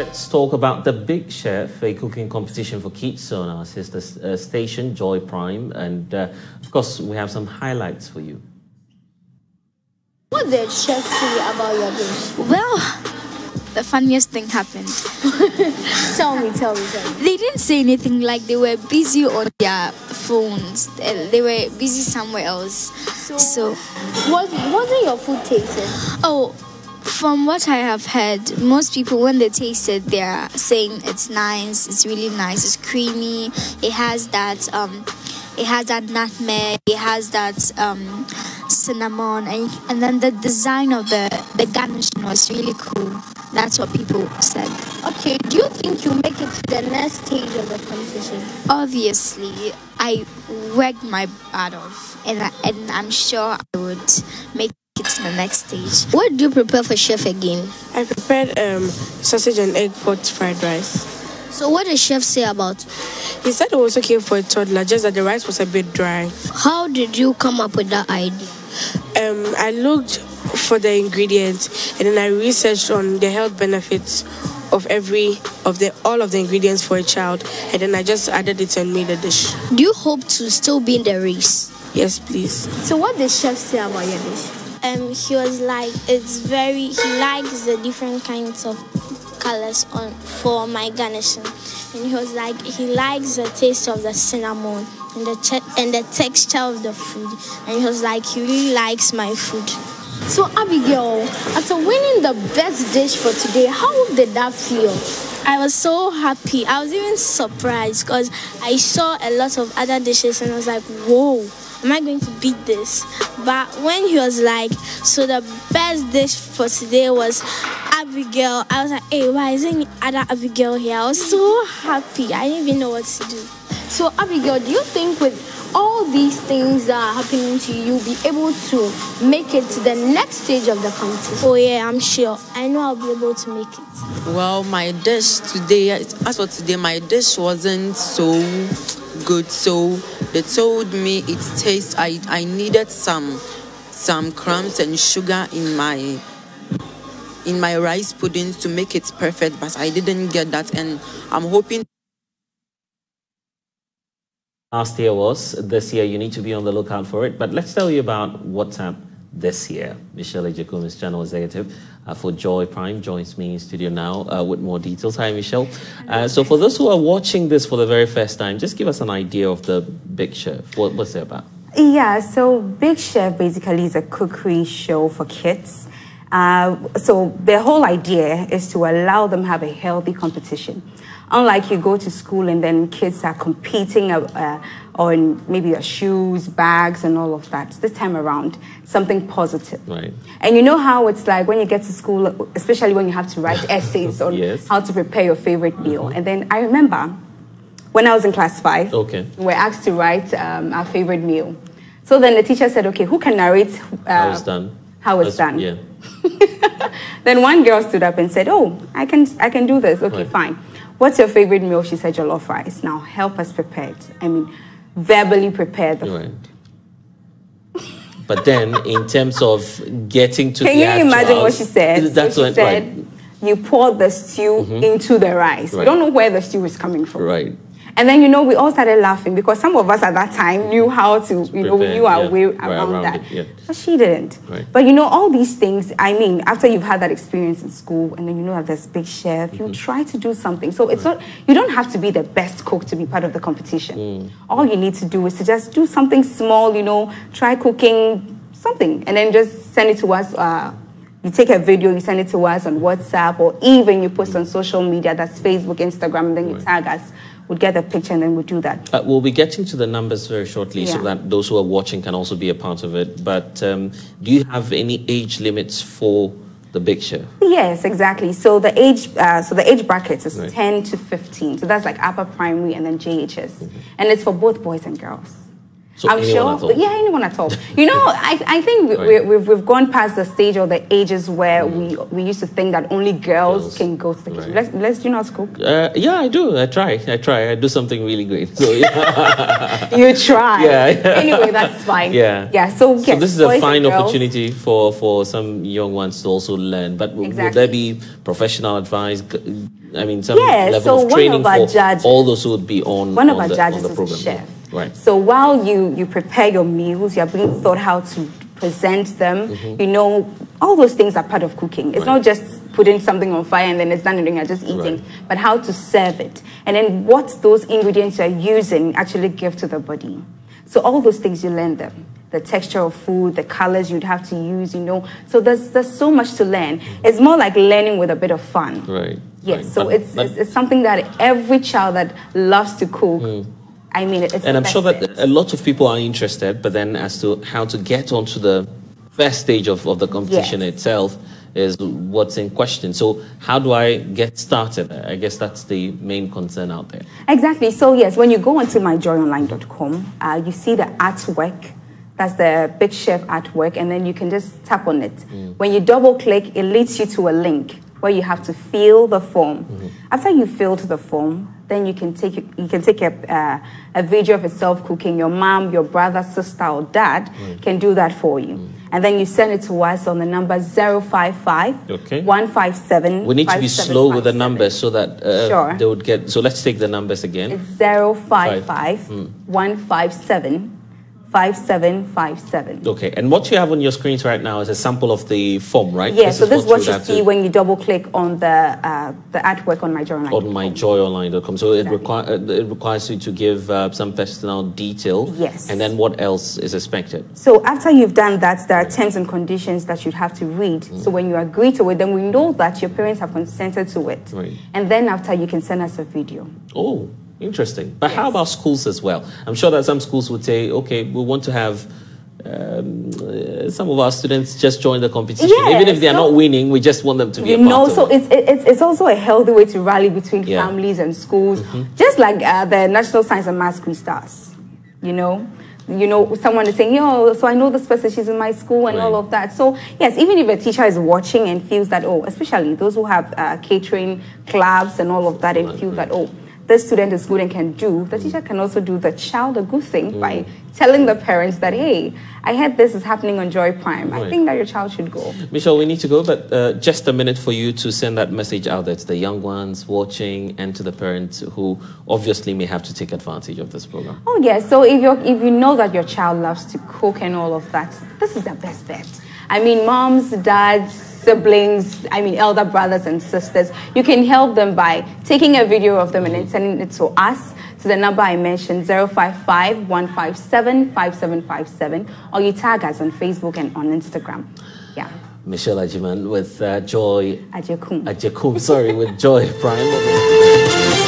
let's talk about the Big Chef, a cooking competition for kids on our sister station, JoyPrime. And of course, we have some highlights for you. What did chef say about your dish? Well, the funniest thing happened. Tell me. They didn't say anything, like they were busy on their phones. They were busy somewhere else. So wasn't your food tasted? Oh, from what I have heard, most people, when they taste it, they are saying it's nice, it's really nice, it's creamy, it has that nutmeg, it has that cinnamon, and then the design of the garnishing was really cool. That's what people said. Okay, do you think you make it to the next stage of the competition? Obviously, I worked my butt off, and I'm sure I would make it to the next stage. What do you prepare for chef again? I prepared sausage and egg pot fried rice. So what did chef say about? He said it was okay for a toddler, just that the rice was a bit dry. How did you come up with that idea? I looked for the ingredients and then I researched on the health benefits of all of the ingredients for a child, and then I just added it and made a dish. Do you hope to still be in the race? Yes, please. So what did chef say about your dish? He was like, he likes the different kinds of colors for my garnishing, and he was like, he likes the taste of the cinnamon and the texture of the food, and he was like, he really likes my food. So Abigail, after winning the best dish for today, how did that feel? I was so happy. I was even surprised because I saw a lot of other dishes and I was like, whoa, am I going to beat this? But when he was like, so the best dish for today was Abigail, I was like, hey, why isn't any other Abigail here? I was so happy. I didn't even know what to do. So Abigail, do you think with all these things that are happening to you, you'll be able to make it to the next stage of the competition? Oh yeah, I'm sure. I know I'll be able to make it. Well, my dish today, as for today, my dish wasn't so good. So they told me it tastes, I needed some crumbs and sugar in my rice puddings to make it perfect, but I didn't get that, and I'm hoping. Last year was, this year you need to be on the lookout for it. But let's tell you about what's up this year. Michelle Ejekum, Channel Executive for JoyPrime, joins me in studio now with more details. Hi, Michelle. So for those who are watching this for the very first time, just give us an idea of the Big Chef. What's it about? Yeah, so Big Chef basically is a cookery show for kids. So the whole idea is to allow them have a healthy competition. Unlike you go to school and then kids are competing on maybe your shoes, bags, and all of that. This time around, something positive. Right. And you know how it's like when you get to school, especially when you have to write essays on yes. how to prepare your favorite meal. And then I remember when I was in class 5, okay, we were asked to write our favorite meal. So then the teacher said, okay, who can narrate how it's done? How it's done. Yeah. Then one girl stood up and said, oh, I can do this. Okay, right. Fine. What's your favorite meal? She said jollof rice. Now help us prepare it. I mean, verbally prepare the food. But then, in terms of getting to can you imagine what she said? That's so what she said, you pour the stew into the rice. Right. We don't know where the stew is coming from. Right. And then, we all started laughing because some of us at that time knew how to, we knew our way around that. Yeah. But she didn't. Right. But, all these things, I mean, after you've had that experience in school and then you know that there's Big Chef, you try to do something. So it's not, you don't have to be the best cook to be part of the competition. All you need to do is to just do something small, try cooking something and then just send it to us. You take a video, you send it to us on WhatsApp, or even you post on social media, that's Facebook, Instagram, and then you tag us. We'd get the picture and then we'd do that. We'll be getting to the numbers very shortly so that those who are watching can also be a part of it. But do you have any age limits for the Big Chef? Yes, exactly. So the age brackets is 10 to 15. So that's like upper primary and then JHS. And it's for both boys and girls. So I'm anyone sure, at all? yeah, anyone at all. You know, I think Right. we've gone past the stage or the ages where we used to think that only girls can go to the kitchen. Right. Do you know how to cook? Yeah, I do. I try. I do something really great. So yeah. You try. Yeah. Anyway, that's fine. Yeah. Yeah. So yes, So this is a boys fine and girls. opportunity for some young ones to also learn. But would there be professional advice? I mean, some level so of training one of our for judges, all those who would be on one of our the, judges on the is program. a chef. Right. So while you prepare your meals, you're being taught how to present them. You know, all those things are part of cooking. It's not just putting something on fire and then it's done and you're just eating, but how to serve it. And then what those ingredients you're using actually give to the body. So all those things you learn them. The texture of food, the colors you'd have to use, you know. So there's so much to learn. It's more like learning with a bit of fun. Right. Yes, right. so it's something that every child that loves to cook, I mean, it's and I'm sure that a lot of people are interested, but then as to how to get onto the first stage of the competition itself is what's in question. So how do I get started? I guess that's the main concern out there. Exactly. So yes, when you go onto myjoyonline.com, you see the artwork. That's the Big Chef artwork, and then you can just tap on it. When you double click, it leads you to a link where you have to fill the form. After you filled the form, then you can take a video of yourself cooking. Your mom, your brother, sister, or dad can do that for you. And then you send it to us on the number 055 157. We need to be slow with the numbers so that they would get. So let's take the numbers again. It's 055 157 5757. Okay, and what you have on your screens right now is a sample of the form, right? Yeah, so this is what you see when you double click on the artwork on myjoyonline.com. On myjoyonline.com. So it requires you to give some personal detail. Yes. And then what else is expected? So after you've done that, there are terms and conditions that you'd have to read. So when you agree to it, then we know that your parents have consented to it. Right. And then after, you can send us a video. Oh, interesting. But how about schools as well? I'm sure that some schools would say, okay, we want to have some of our students just join the competition. Even if they are not winning, we just want them to be a part of it. It's also a healthy way to rally between families and schools. Just like the National Science and Maths Quiz Stars, you know, someone is saying, yo, so I know this person, she's in my school and all of that. So yes, even if a teacher is watching and feels that, oh, especially those who have catering clubs and all of that, and feel that, oh, this student is good and can do, the teacher can also do the child a good thing by telling the parents that, hey, I heard this is happening on JoyPrime. I think that your child should go. Michelle, we need to go, but just a minute for you to send that message out there to the young ones watching and to the parents who obviously may have to take advantage of this program. Oh, yeah. So if you know that your child loves to cook and all of that, this is the best bet. I mean, moms, dads, siblings, elder brothers and sisters, you can help them by taking a video of them and then sending it to us, to the number I mentioned, 055 157 5757, or you tag us on Facebook and on Instagram. Yeah. Michelle Ajiman with Joy Ajekum. Ajekum, sorry, with JoyPrime.